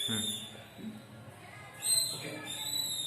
Okay.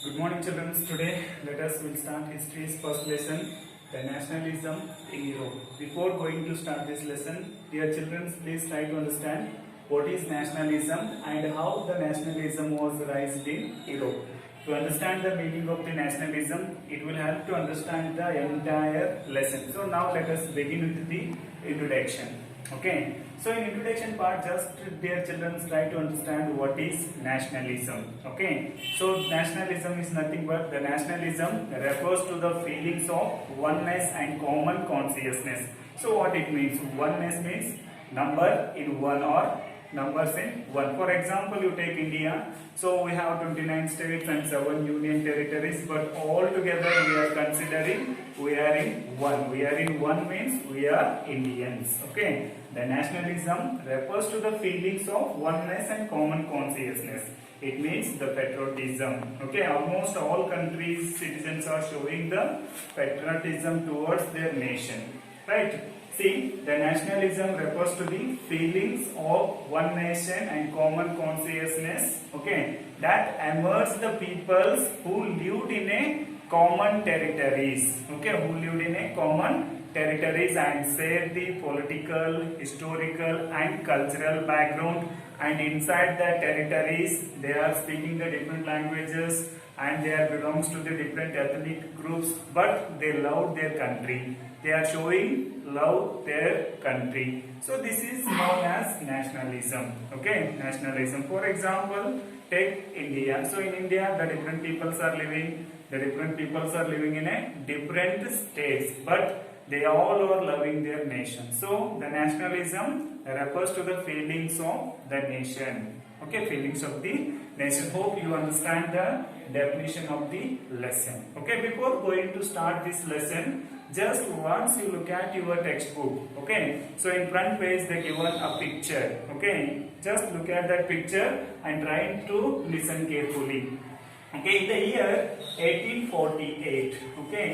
Good morning, children. Today, let us will start history's first lesson, the nationalism in Europe. Before going to start this lesson, dear children, please try to understand what is nationalism and how the nationalism was raised in Europe. To understand the meaning of the nationalism, it will help to understand the entire lesson. So now let us begin with the introduction. Okay. So in introduction part, just dear children try to understand what is nationalism. Okay. So nationalism is nothing but the nationalism refers to the feelings of oneness and common consciousness. So what it means? Oneness means number in one or numbers in one. For example, you take India. So we have 29 states and 7 union territories, but all together we are considering we are in one. We are in one means we are Indians. Okay. The nationalism refers to the feelings of oneness and common consciousness. It means the patriotism. Okay. Almost all countries' citizens are showing the patriotism towards their nation. Right. See, the nationalism refers to the feelings of one nation and common consciousness, okay, that emerged the peoples who lived in a common territories, okay, who lived in a common territories and shared the political, historical and cultural background, and inside the territories they are speaking the different languages and they are belongs to the different ethnic groups, but they love their country. They are showing love their country. So this is known as nationalism. Okay, nationalism. For example, take India. So in India, the different peoples are living. The different peoples are living in a different states, but they all are loving their nation. So the nationalism refers to the feelings of the nation. Okay, feelings of the nation. Hope you understand the definition of the lesson. Okay, before going to start this lesson, just once you look at your textbook. Okay, so in front page they given a picture. Okay, just look at that picture and try to listen carefully. Okay, in the year 1848. Okay,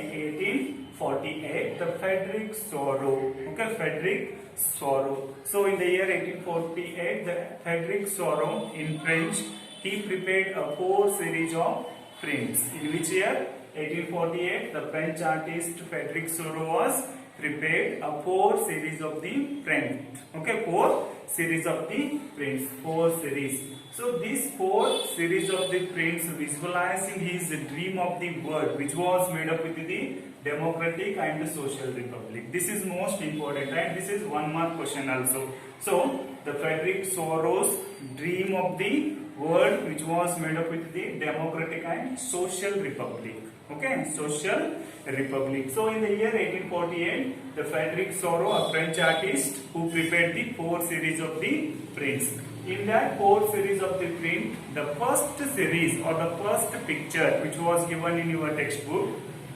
1848, the Frederick Sorrow. Okay, Frederick Sorrow. So in the year 1848, the Frederick Sorrow in French, he prepared a 4 series of prints. In which year? 1848, the French artist Frederick Sorrow was prepared a 4 series of the print. Okay, 4 series of the prints. 4 series. So these 4 series of the prints visualizing his dream of the world, which was made up with the democratic and social republic. This is most important, and this is 1 mark question also. So the Frederick Sorrow's dream of the world, which was made up with the democratic and social republic. Okay, social republic. So in the year 1848, the Frederick Sorrow, a French artist, who prepared the 4 series of the prints. In that 4 series of the print, the first series or the first picture which was given in your textbook,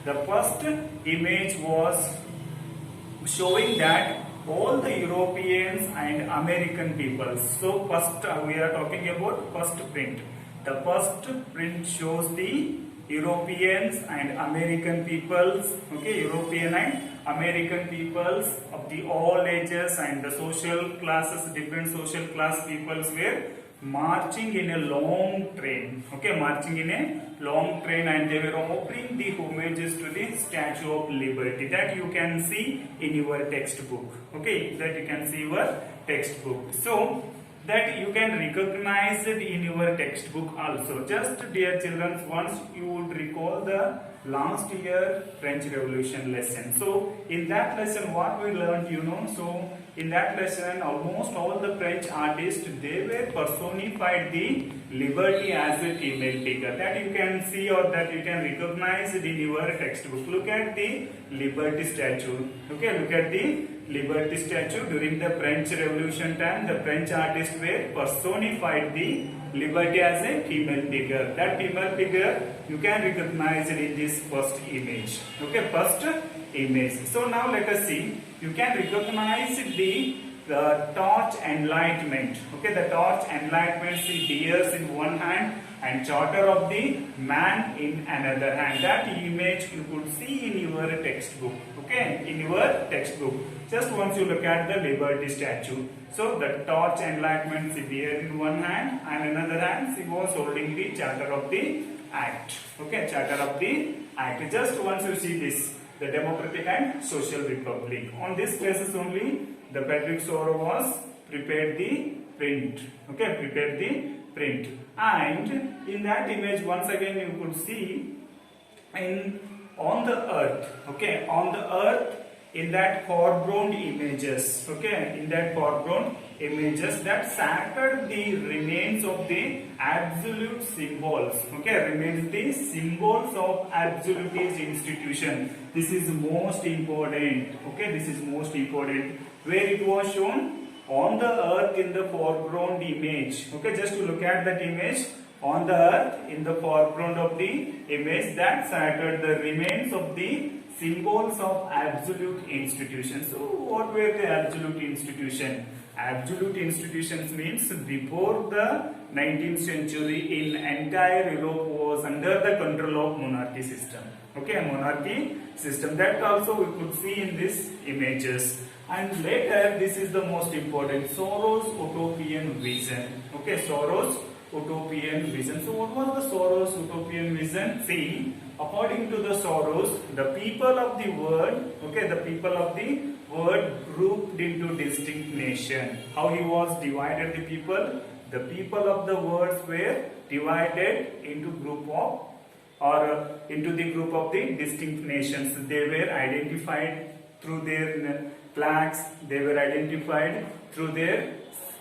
the first image was showing that all the Europeans and American peoples. So first we are talking about first print. The first print shows the Europeans and American peoples, okay, European and American peoples of the all ages and the social classes, different social class peoples were marching in a long train, okay, marching in a long train, and they were offering the homages to the Statue of Liberty that you can see in your textbook, okay, that you can see your textbook. So that you can recognize it in your textbook also. Just dear children, once you would recall the last year French Revolution lesson. So in that lesson what we learned, you know, so in that lesson almost all the French artists, they were personified the liberty as a female figure. That you can see or that you can recognize it in your textbook. Look at the liberty statue. Okay, look at the liberty statue. During the French Revolution time, the French artists were personified the liberty as a female figure. That female figure you can recognize it in this first image. Okay, first image. So now let us see. You can recognize the torch enlightenment. Okay, the torch enlightenment, see deers in one hand and charter of the man in another hand. That image you could see in your textbook. okay, in your textbook. Just once you look at the Liberty statue. So the torch enlightenment is here in one hand, and another hand she was holding the Charter of the Act. Okay, Charter of the Act. Just once you see this, the Democratic and Social Republic. On this basis only, the Patrick Soro was prepared the print. Okay, prepared the print. And in that image, once again you could see on the earth. Okay, on the earth, in that foreground images. Okay, in that foreground images that scattered the remains of the absolute symbols. Okay, remains the symbols of absolute institution. This is most important. Okay, this is most important. Where it was shown on the earth in the foreground image. Okay, just to look at that image. On the earth in the foreground of the image that scattered the remains of the symbols of absolute institutions. So what were the absolute institutions? Absolute institutions means before the 19th century in entire Europe was under the control of monarchy system. Okay, monarchy system. That also we could see in these images. And later, this is the most important, Soros' utopian vision. Okay, Soros' utopian vision. So what was the Soros' utopian vision? See, according to the Soros, the people of the world, okay, the people of the world grouped into distinct nations. How he was divided the people? The people of the world were divided into group of into the group of the distinct nations. They were identified through their flags. They were identified through their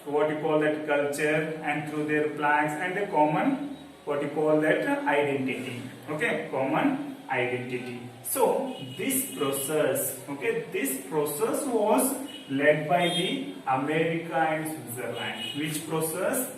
what you call that culture and through their flags and the common what you call that identity. Okay, common identity. So this process, okay, this process was led by the America and Switzerland. Which process?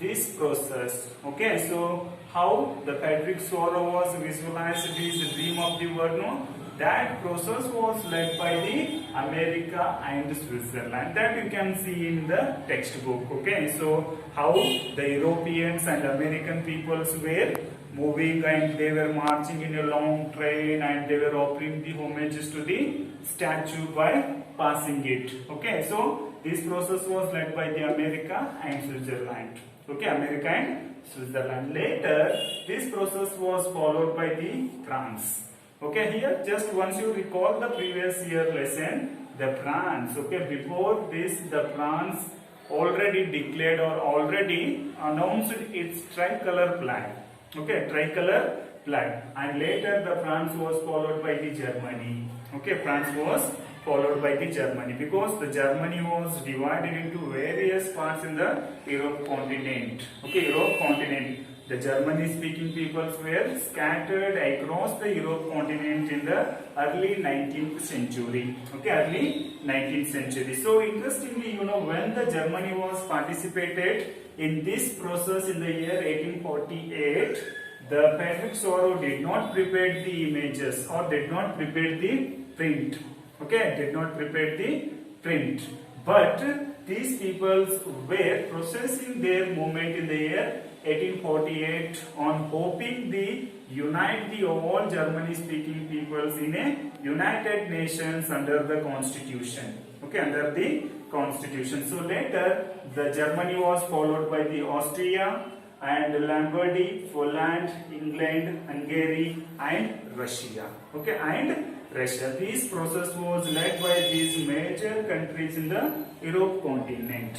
This process. Okay, so how the Patrick Soro was visualized his dream of the world? No, that process was led by the America and Switzerland. That you can see in the textbook. Okay, so how the Europeans and American peoples were moving and they were marching in a long train and they were offering the homages to the statue by passing it. Okay, so this process was led by the America and Switzerland. Okay, America and Switzerland. Later, this process was followed by the France. Okay, here just once you recall the previous year lesson, the France. Okay, before this, the France already declared or already announced its tricolor flag. Okay, tricolor flag, and later the France was followed by the Germany. Okay, France was followed by the Germany because the Germany was divided into various parts in the Europe continent. Okay, Europe continent. The Germany-speaking peoples were scattered across the Europe continent in the early 19th century. Okay, early 19th century. So interestingly, you know, when the Germany was participated in this process in the year 1848, the Patrick Soro did not prepare the images or did not prepare the print. Okay, did not prepare the print. But these peoples were processing their movement in the year 1848 on hoping the unite the all Germany speaking peoples in a United Nations under the Constitution. Okay, under the Constitution. So later the Germany was followed by the Austria and Lombardy, Poland, England, Hungary and Russia. Okay, and Russia. This process was led by these major countries in the Europe continent.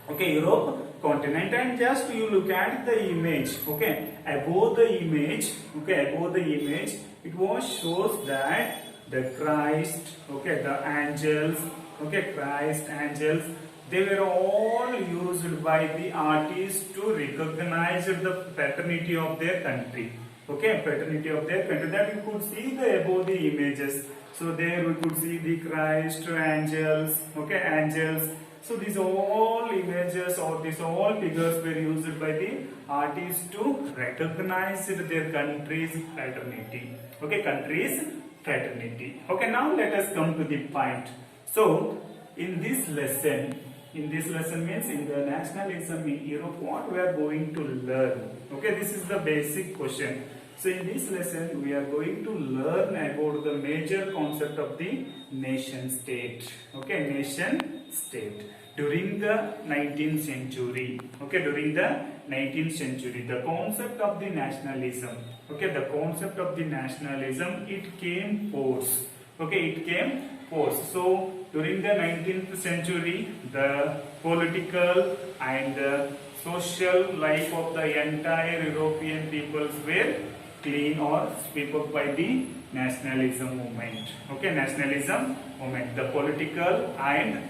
Okay, Europe continent, and just you look at the image. Okay, above the image. Okay, above the image, it was shows that the Christ. Okay, the angels. Okay, Christ, angels. They were all used by the artists to recognize the paternity of their country. Okay, paternity of their country. That you could see the above the images. So there we could see the Christ, angels. Okay, angels. So these all images or these all figures were used by the artists to recognize their country's fraternity. Okay, country's fraternity. Okay, now let us come to the point. So in this lesson means in the nationalism in Europe, what we are going to learn. Okay, this is the basic question. So in this lesson we are going to learn about the major concept of the nation state. Okay, nation state. During the 19th century, okay, during the 19th century, the concept of the nationalism, okay, the concept of the nationalism, it came force. Okay, it came force. So during the 19th century, the political and social life of the entire European peoples were clean or swept up by the nationalism movement. Okay, nationalism movement. The political and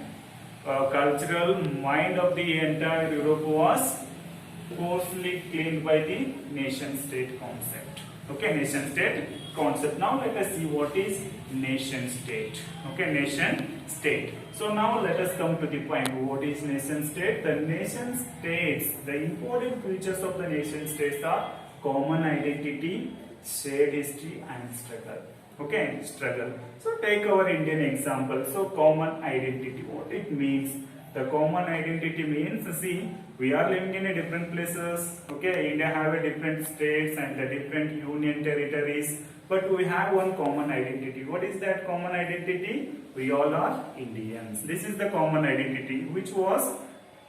cultural mind of the entire Europe was forcefully cleaned by the nation state concept. Okay, nation state concept. Now let us see what is nation state. Okay, nation state. So now let us come to the point. What is nation state? The nation states, the important features of the nation states are common identity, shared history and struggle. Okay, struggle. So take our Indian example. So common identity, what it means? The common identity means, see, we are living in a different places. Okay, India have a different states and the different union territories, but we have one common identity. What is that common identity? We all are Indians. This is the common identity which was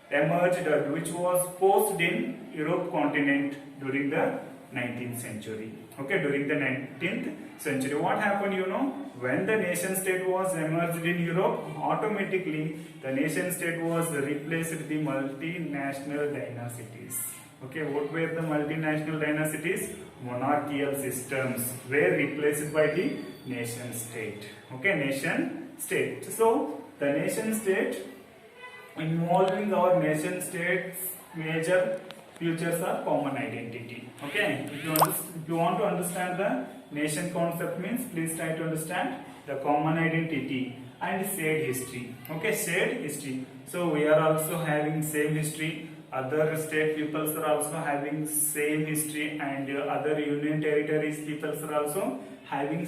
emerged or which was posed in Europe continent during the 19th century. Okay, during the 19th century, what happened, you know, when the nation state was emerged in Europe, automatically the nation state was replaced with the multinational dynasties. Okay, what were the multinational dynasties? Monarchical systems were replaced by the nation state. Okay, nation state. So the nation state, involving our nation state's major features are common identity. Okay, if you want to understand the nation concept means, please try to understand the common identity and shared history. Okay, shared history. So we are also having same history. Other state peoples are also having same history, and other union territories peoples are also having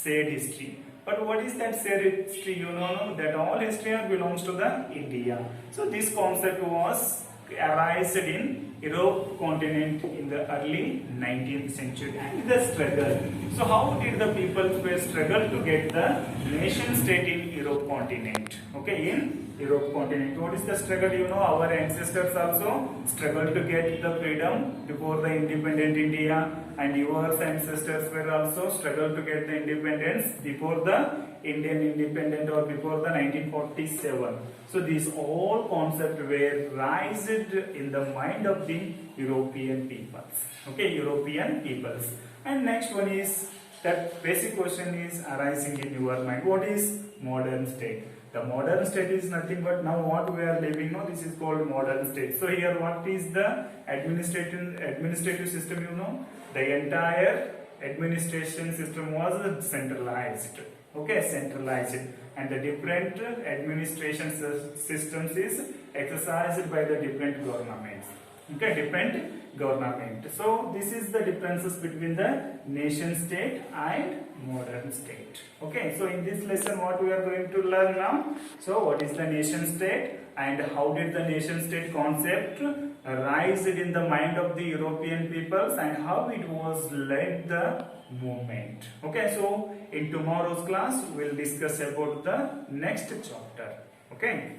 shared history. But what is that shared history? You know that all history belongs to the India. So this concept was arisen in Europe continent in the early 19th century, and the struggle. So how did the people struggle to get the nation state in Europe continent? Okay, in Europe continent. What is the struggle? You know, our ancestors also struggled to get the freedom before the independent India, and your ancestors were also struggled to get the independence before the Indian independent or before the 1947. So these all concepts were raised in the mind of the European peoples. Okay, European peoples. And next one is, that basic question is arising in your mind. What is modern state? The modern state is nothing but now what we are living now, this is called modern state. So here what is the administrative system, you know? The entire administration system was centralized. Okay, centralized, and the different administration systems is exercised by the different governments. Okay, different government. So this is the differences between the nation state and modern state. Okay, so in this lesson what we are going to learn now, so what is the nation state and how did the nation state concept rise in the mind of the European peoples and how it was led the movement. Okay, so in tomorrow's class we will discuss about the next chapter. Okay.